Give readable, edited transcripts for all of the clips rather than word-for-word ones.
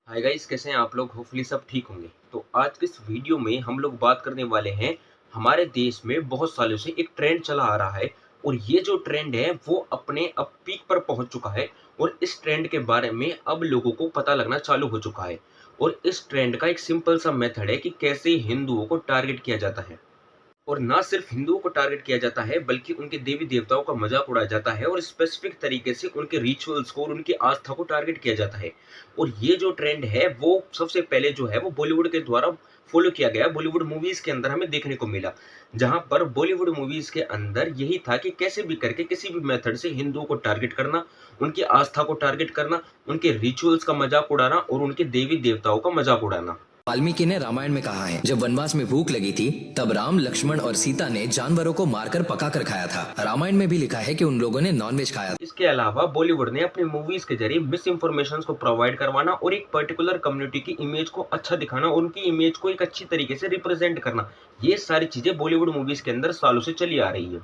Hi guys, कैसे हैं आप लोग। होपफुली सब ठीक होंगे। तो आज के इस वीडियो में हम लोग बात करने वाले हैं। हमारे देश में बहुत सालों से एक ट्रेंड चला आ रहा है और ये जो ट्रेंड है वो अपने अब पीक पर पहुंच चुका है और इस ट्रेंड के बारे में अब लोगों को पता लगना चालू हो चुका है। और इस ट्रेंड का एक सिंपल सा मेथड है कि कैसे हिंदुओं को टारगेट किया जाता है। और ना सिर्फ हिंदुओं को टारगेट किया जाता है बल्कि उनके देवी देवताओं का मजाक उड़ाया जाता है और स्पेसिफिक तरीके से उनके रिचुअल्स को और उनकी आस्था को टारगेट किया जाता है। और ये जो ट्रेंड है वो सबसे पहले जो है वो बॉलीवुड के द्वारा फॉलो किया गया। बॉलीवुड मूवीज के अंदर हमें देखने को मिला, जहां पर बॉलीवुड मूवीज के अंदर यही था कि कैसे भी करके किसी भी मेथड से हिंदुओं को टारगेट करना, उनकी आस्था को टारगेट करना, उनके रिचुअल्स का मजाक उड़ाना और उनके देवी देवताओं का मजाक उड़ाना। वाल्मीकि ने रामायण में कहा है, जब वनवास में भूख लगी थी तब राम, लक्ष्मण और सीता ने जानवरों को मारकर पका कर खाया था। रामायण में भी लिखा है कि उन लोगों ने नॉनवेज खाया। इसके अलावा बॉलीवुड ने अपनी मूवीज के जरिए मिस इन्फॉर्मेशन को प्रोवाइड करवाना और एक पर्टिकुलर कम्युनिटी की इमेज को अच्छा दिखाना और उनकी इमेज को एक अच्छी तरीके से रिप्रेजेंट करना, ये सारी चीजें बॉलीवुड मूवीज के अंदर सालों से चली आ रही है।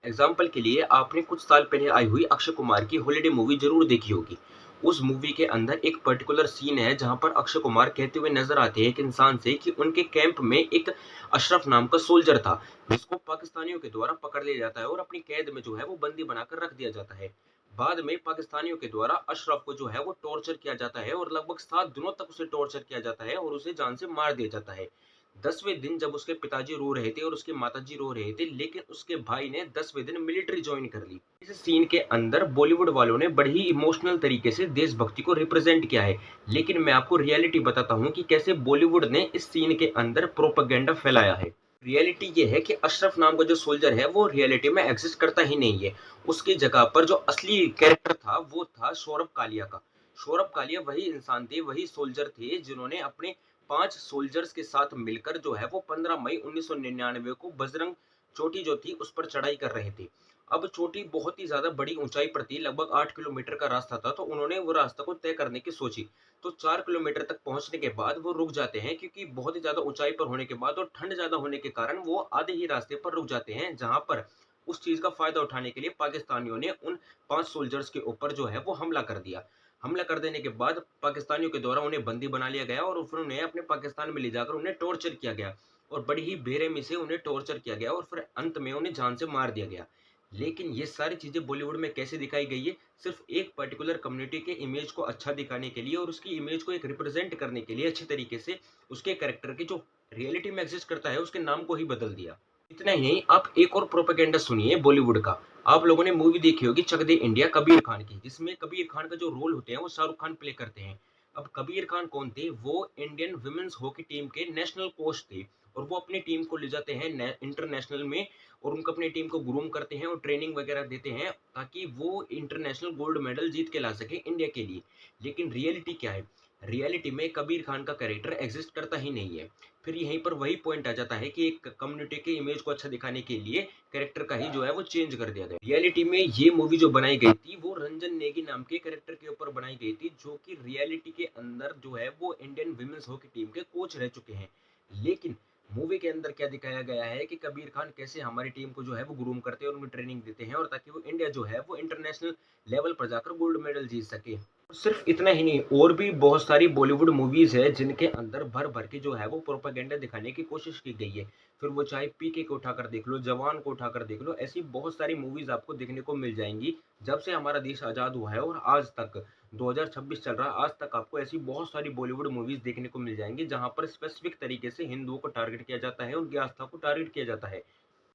एग्जाम्पल के लिए आपने कुछ साल पहले आई हुई अक्षय कुमार की हॉलीडे मूवी जरूर देखी होगी। उस मूवी के अंदर एक पर्टिकुलर सीन है जहां पर अक्षय कुमार कहते हुए नजर आते हैं एक इंसान से कि उनके कैंप में एक अशरफ नाम का सोल्जर था, जिसको पाकिस्तानियों के द्वारा पकड़ लिया जाता है और अपनी कैद में जो है वो बंदी बनाकर रख दिया जाता है। बाद में पाकिस्तानियों के द्वारा अशरफ को जो है वो टॉर्चर किया जाता है और लगभग 7 दिनों तक उसे टॉर्चर किया जाता है और उसे जान से मार दिया जाता है। 10वें दिन जब उसके पिताजी रो रहे थे और उसकी माताजी रो रहे थे, लेकिन उसके भाई ने 10वें दिन मिलिट्री ज्वाइन कर ली। इस सीन के अंदर बॉलीवुड वालों ने बड़ी ही इमोशनल तरीके से देशभक्ति को रिप्रेजेंट किया है, लेकिन मैं आपको रियलिटी बताता हूँ कि कैसे बॉलीवुड ने इस सीन के अंदर प्रोपेगेंडा फैलाया है। रियलिटी ये है कि अशरफ नाम का जो सोल्जर है वो रियलिटी में एग्जिस्ट करता ही नहीं है। उसकी जगह पर जो असली कैरेक्टर था वो था सौरभ कालिया का। सौरभ कालिया वही इंसान थे, वही सोल्जर थे जिन्होंने अपने 5 सोल्जर्स के साथ मिलकर जो है वो 15 मई 1999 को बजरंग चोटी जो थी उस पर चढ़ाई कर रहे थे। अब चोटी बहुत ही ज्यादा बड़ी ऊंचाई पर थी, लगभग 8 किलोमीटर का रास्ता था, तो उन्होंने वो रास्ता को तय करने की सोची। तो 4 किलोमीटर तक पहुंचने के बाद वो रुक जाते हैं, क्योंकि बहुत ही ज्यादा ऊंचाई पर होने के बाद और ठंड ज्यादा होने के कारण वो आधे ही रास्ते पर रुक जाते हैं, जहां पर उस चीज का फायदा उठाने के लिए पाकिस्तानियों ने उन 5 सोल्जर्स के ऊपर जो है वो हमला कर दिया। हमला कर देने के बाद पाकिस्तानियों के द्वारा उन्हें बंदी बना लिया गया और फिर उन्हें अपने पाकिस्तान में ले जाकर उन्हें टॉर्चर किया गया और बड़ी ही बेरहमी से उन्हें टॉर्चर किया गया और फिर अंत में उन्हें जान से मार दिया गया। लेकिन ये सारी चीजें बॉलीवुड में कैसे दिखाई गई है, सिर्फ एक पर्टिकुलर कम्युनिटी के इमेज को अच्छा दिखाने के लिए और उसकी इमेज को एक रिप्रेजेंट करने के लिए अच्छे तरीके से उसके कैरेक्टर की जो रियलिटी में एग्जिस्ट करता है उसके नाम को ही बदल दिया। इतना ही नहीं, आप एक और प्रोपेगेंडा सुनिए बॉलीवुड का। आप लोगों ने मूवी देखी होगी चक दे इंडिया कबीर खान की, जिसमें कबीर खान का जो रोल होते हैं वो शाहरुख खान प्ले करते हैं। अब कबीर खान कौन थे? वो इंडियन वुमेन्स हॉकी टीम के नेशनल कोच थे और वो अपनी टीम को ले जाते हैं इंटरनेशनल में और उनको अपनी टीम को ग्रूम करते हैं और ट्रेनिंग वगैरह देते हैं ताकि वो इंटरनेशनल गोल्ड मेडल जीत के ला सके इंडिया के लिए। लेकिन रियलिटी क्या है? रियलिटी में कबीर खान का कैरेक्टर एग्जिस्ट करता ही नहीं है। फिर यहीं पर वही पॉइंट आ जाता है कि एक कम्युनिटी के इमेज को अच्छा दिखाने के लिए कैरेक्टर का ही जो है वो चेंज कर दिया गया। रियलिटी में ये मूवी जो बनाई गई थी वो रंजन नेगी नाम के कैरेक्टर के ऊपर बनाई गई थी, जो कि रियलिटी के अंदर जो है वो इंडियन विमेंस हॉकी टीम के कोच रह चुके हैं। लेकिन मूवी के अंदर क्या दिखाया गया है कि कबीर खान कैसे हमारी टीम को जो है वो ग्रूम करते हैं और उन्हें ट्रेनिंग देते हैं और ताकि वो इंडिया जो है वो इंटरनेशनल लेवल पर जाकर गोल्ड मेडल जीत सके। सिर्फ इतना ही नहीं, और भी बहुत सारी बॉलीवुड मूवीज है जिनके अंदर भर भर के जो है वो प्रोपेगेंडा दिखाने की कोशिश की गई है। फिर वो चाहे पीके को उठाकर देख लो, जवान को उठाकर देख लो, ऐसी बहुत सारी मूवीज आपको देखने को मिल जाएंगी। जब से हमारा देश आजाद हुआ है और आज तक 2026 चल रहा है, आज तक आपको ऐसी बहुत सारी बॉलीवुड मूवीज देखने को मिल जाएंगी जहां पर स्पेसिफिक तरीके से हिंदुओं को टारगेट किया जाता है, उनकी आस्था को टारगेट किया जाता है।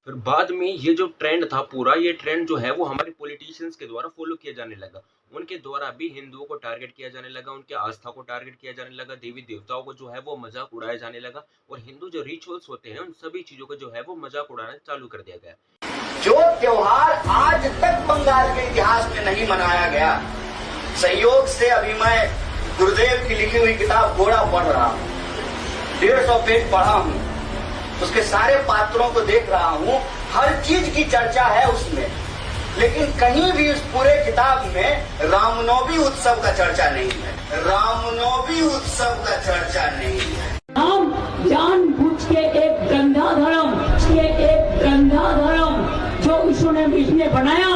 फिर बाद में ये जो ट्रेंड था पूरा, ये ट्रेंड जो है वो हमारे पॉलिटिशियंस के द्वारा फॉलो किया जाने लगा। उनके द्वारा भी हिंदुओं को टारगेट किया जाने लगा, उनके आस्था को टारगेट किया जाने लगा, देवी देवताओं को जो है वो मजाक उड़ाया जाने लगा और हिंदू जो रिचुअल्स होते हैं उन सभी चीजों को जो है वो मजाक उड़ाना चालू कर दिया गया। जो त्योहार आज तक बंगाल के इतिहास में नहीं मनाया गया, संयोग से अभी मैं गुरुदेव की लिखी हुई किताब घोड़ा पढ़ रहा हूँ, 150 पेज पढ़ा हूँ, उसके सारे पात्रों को देख रहा हूँ, हर चीज की चर्चा है उसमें, लेकिन कहीं भी उस पूरे किताब में रामनवमी उत्सव का चर्चा नहीं है। रामनवमी उत्सव का चर्चा नहीं है। हम जानबूझ के एक गंदा धर्म जो ईश्वर ने बीच में बनाया,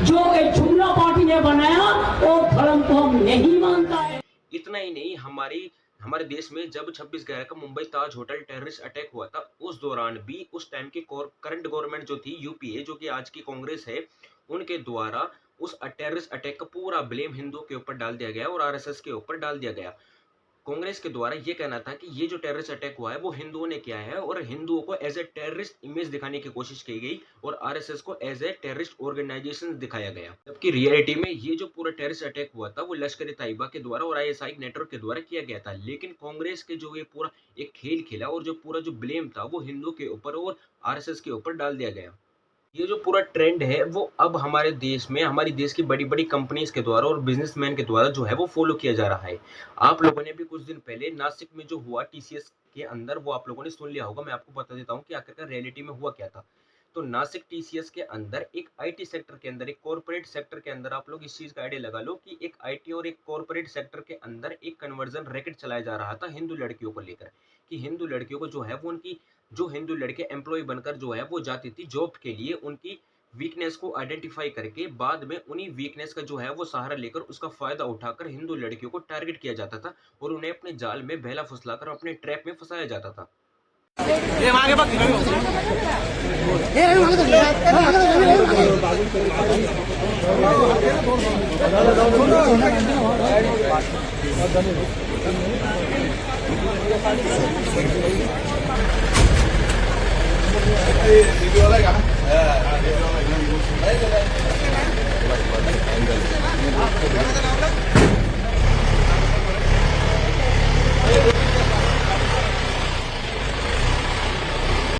जो एक जुमला पार्टी ने बनाया, और धर्म को हम नहीं मानता है। इतना ही नहीं, हमारे देश में जब 26/11 का मुंबई ताज होटल टेररिस्ट अटैक हुआ था, उस दौरान भी उस टाइम की करंट गवर्नमेंट जो थी यूपीए, जो कि आज की कांग्रेस है, उनके द्वारा उस टेररिस्ट अटैक का पूरा ब्लेम हिंदुओं के ऊपर डाल दिया गया और आरएसएस के ऊपर डाल दिया गया। कांग्रेस के द्वारा ये कहना था कि ये जो टेररिस्ट अटैक हुआ है वो हिंदुओं ने किया है और हिंदुओं को एज ए टेररिस्ट इमेज दिखाने की कोशिश की गई और आरएसएस को एज ए टेररिस्ट ऑर्गेनाइजेशन दिखाया गया। जबकि रियलिटी में ये जो पूरा टेररिस्ट अटैक हुआ था वो लश्कर ए तैयबा के द्वारा और आईएसआई नेटवर्क के द्वारा किया गया था। लेकिन कांग्रेस के जो ये पूरा एक खेल खेला और जो पूरा जो ब्लेम था वो हिंदुओं के ऊपर और आरएसएस के ऊपर डाल दिया गया। ये जो पूरा ट्रेंड है वो अब हमारे देश में हमारी देश की बड़ी-बड़ी कंपनीज के द्वारा और बिजनेसमैन के द्वारा जो है वो फॉलो किया जा रहा है। आप लोगों ने भी कुछ दिन पहले नासिक में जो हुआ टीसीएस के अंदर वो आप लोगों ने सुन लिया होगा। मैं आपको बता देता हूँ कि आखिरकार रियलिटी में हुआ क्या था। तो नासिक टीसीएस के अंदर एक आईटी सेक्टर के अंदर, एक कॉर्पोरेट सेक्टर के अंदर आप लोग इस चीज का आइडिया लगा लो कि एक आईटी और एक कॉर्पोरेट सेक्टर के अंदर एक कन्वर्जन रैकेट चलाया जा रहा था हिंदू लड़कियों को लेकर, कि हिंदू लड़कियों को जो है वो उनकी जो हिंदू लड़के एम्प्लॉय बनकर जो है वो जाती थी जॉब के लिए, उनकी वीकनेस को आइडेंटिफाई करके बाद में उन्हीं वीकनेस का जो है वो सहारा लेकर उसका फायदा उठाकर हिंदू लड़कियों को टारगेट किया जाता था और उन्हें अपने जाल में बहला फुसलाकर अपने ट्रैप में फंसाया जाता था।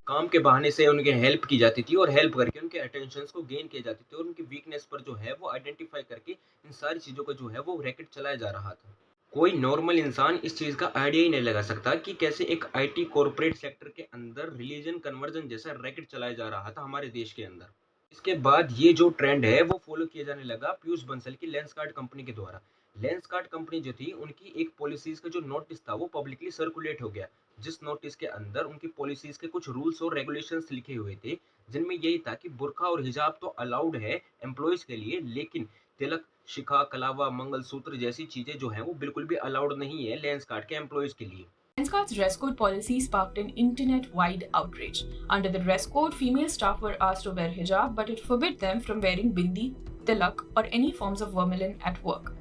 काम के बहाने से उनके हेल्प की जाती थी और हेल्प करके उनके अटेंशंस को गेन किए जाते थे और उनकी वीकनेस पर जो है वो आइडेंटिफाई करके इन सारी चीजों का जो है वो रैकेट चलाया जा रहा था। कोई नॉर्मल इंसान इस चीज का आइडिया ही नहीं लगा सकता कि कैसे एक आईटी कॉर्पोरेट सेक्टर के अंदर रिलीजन कन्वर्जन जैसा रैकेट चलाया जा रहा था हमारे देश के अंदर। इसके बाद ये जो ट्रेंड है वो फॉलो किया जाने लगा पीयूष बंसल की लेंसकार्ट कंपनी के द्वारा। लेंसकार्ट कंपनी जो थी उनकी एक पॉलिसीज का जो नोटिस था वो पब्लिकली सर्कुलेट हो गया, जिस नोटिस के अंदर उनकी पॉलिसीज के कुछ रूल्स और रेगुलेशंस लिखे हुए थे, जिनमें यही था कि बुर्का और हिजाब तो अलाउड है एम्प्लॉयज के लिए, लेकिन तिलक, शिखा, कलावा, मंगलसूत्र जैसी चीजें जो है वो बिल्कुल भी अलाउड नहीं है लेंसकार्ट के एम्प्लॉयज के लिए। Lenskart dress code policy sparked an internet-wide outrage. Under the dress code, female staff were asked to wear hijab, but it forbid them from wearing bindi, tilak, or any forms of vermilion at work.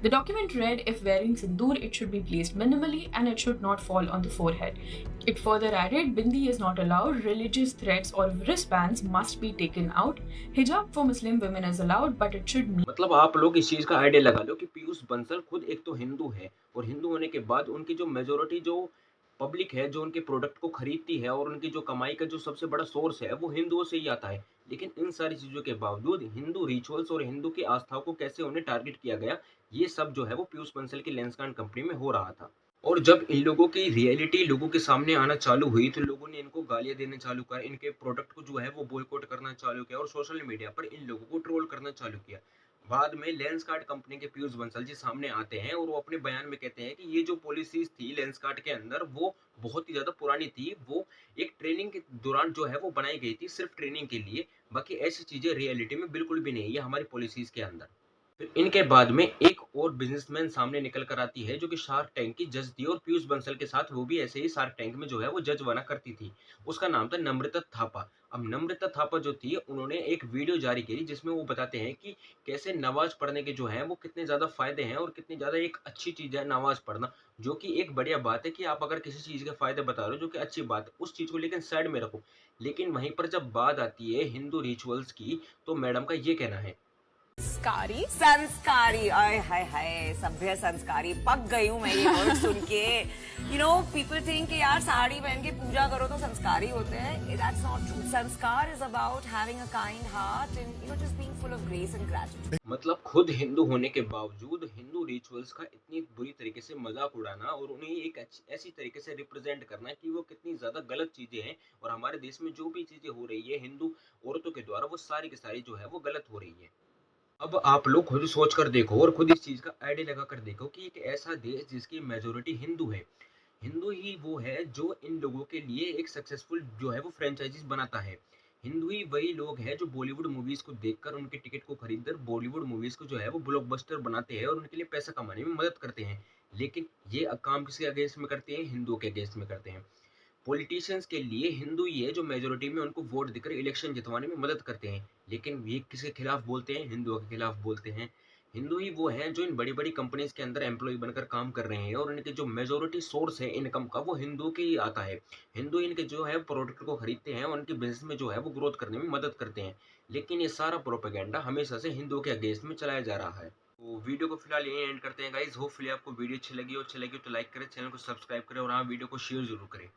The document read, if wearing sindoor, it should be placed minimally and it should not fall on the forehead. It further added, bindi is not allowed, religious threads or wristbands must be taken out. Hijab for Muslim women is allowed, but it should meet. मतलब आप लोग इस चीज का idea लगा लो कि पीयूष बंसल खुद एक तो हिंदू है और हिंदू होने के बाद उनकी जो मेजोरिटी जो पब्लिक है जो उनके प्रोडक्ट को खरीदती है और उनकी जो कमाई का जो सबसे बड़ा सोर्स है वो हिंदुओं से ही आता है। लेकिन इन सारी चीजों के बावजूद हिंदू रिचुअल्स और हिंदू की आस्थाओं को कैसे उन्हें टारगेट किया गया, ये सब जो है वो पीयूष बंसल की लेंसकार्ट कंपनी में हो रहा था। और जब इन लोगों की रियलिटी लोगों के सामने आना चालू हुई तो लोगों ने इनको गालियां देने चालू कर, इनके प्रोडक्ट को जो है वो बॉयकॉट करना चालू किया और सोशल मीडिया पर इन लोगों को ट्रोल करना चालू किया। बाद में लेंसकार्ट कंपनी के पीयूष बंसल जी सामने आते हैं और वो अपने बयान में कहते हैं कि ये जो पॉलिसीज थी लेंसकार्ट के अंदर वो बहुत ही ज्यादा पुरानी थी, वो एक ट्रेनिंग के दौरान जो है वो बनाई गई थी सिर्फ ट्रेनिंग के लिए, बाकी ऐसी चीजें रियलिटी में बिल्कुल भी नहीं है हमारी पॉलिसीज के अंदर। फिर इनके बाद में एक और बिजनेसमैन सामने निकल कर आती है जो कि शार्क टैंक की जज थी और पीयूष बंसल के साथ वो भी ऐसे ही शार्क टैंक में जो है वो जज बना करती थी। उसका नाम था नम्रता थापा। अब नम्रता थापा जो थी उन्होंने एक वीडियो जारी की जिसमें वो बताते हैं कि कैसे नमाज पढ़ने के जो है वो कितने ज्यादा फायदे हैं और कितनी ज्यादा एक अच्छी चीज है नमाज पढ़ना, जो कि एक बढ़िया बात है कि आप अगर किसी चीज के फायदे बता रहे हो जो कि अच्छी बात है उस चीज को लेकिन साइड में रखो। लेकिन वहीं पर जब बात आती है हिंदू रिचुअल्स की तो मैडम का ये कहना है संस्कारी संस्कारी, आय हाय हाय, सभ्य संस्कारी, पक गई हूँ मैं ये वर्ड सुन के। यू नो पीपल थिंक कि यार साड़ी पहन के पूजा करो तो संस्कारी होते हैं। That's not true. Sanskar is about having a kind heart and you know just being full of grace and gratitude. मतलब खुद हिंदू होने के बावजूद हिंदू रिचुअल्स का इतनी बुरी तरीके से मजाक उड़ाना और उन्हें एक ऐसी तरीके से रिप्रेजेंट करना कि वो कितनी ज्यादा गलत चीजें हैं और हमारे देश में जो भी चीजें हो रही है हिंदू औरतों के द्वारा वो सारी की सारी जो है वो गलत हो रही है। अब आप लोग खुद सोच कर देखो और खुद इस चीज का आइडिया लगा कर देखो कि एक ऐसा देश जिसकी मेजोरिटी हिंदू है, हिंदू ही वो है जो इन लोगों के लिए एक सक्सेसफुल जो है वो फ्रेंचाइजीज बनाता है। हिंदू ही वही लोग हैं जो बॉलीवुड मूवीज को देखकर उनके टिकट को खरीदकर बॉलीवुड मूवीज को जो है वो ब्लॉकबस्टर बनाते हैं और उनके लिए पैसा कमाने में मदद करते हैं। लेकिन ये काम किसके अगेंस्ट में करते हैं? हिंदुओं के अगेंस्ट में करते हैं। पॉलिटिशियंस के लिए हिंदू ही है जो मेजोरिटी में उनको वोट देकर इलेक्शन जितवाने में मदद करते हैं, लेकिन ये किसके खिलाफ बोलते हैं? हिंदुओं के खिलाफ बोलते हैं। हिंदू ही वो हैं जो इन बड़ी-बड़ी कंपनीज़ के अंदर एम्प्लॉयी बनकर काम कर रहे हैं और इनके जो मेजॉरिटी सोर्स है इनकम का वो हिंदुओं के ही आता है। हिंदू इनके जो है प्रोडक्ट को खरीदते हैं और उनके बिज़नेस में जो है वो ग्रोथ करने में मदद करते हैं। लेकिन ये सारा प्रोपेगेंडा हमेशा से हिंदुओं के अगेंस्ट में चलाया जा रहा है। तो वीडियो को फिलहाल यहीं एंड करते हैं गाइस। होपफुली आपको वीडियो अच्छी लगी हो तो लाइक करें, चैनल को सब्सक्राइब करें और हाँ, वीडियो को शेयर ज़रूर करें।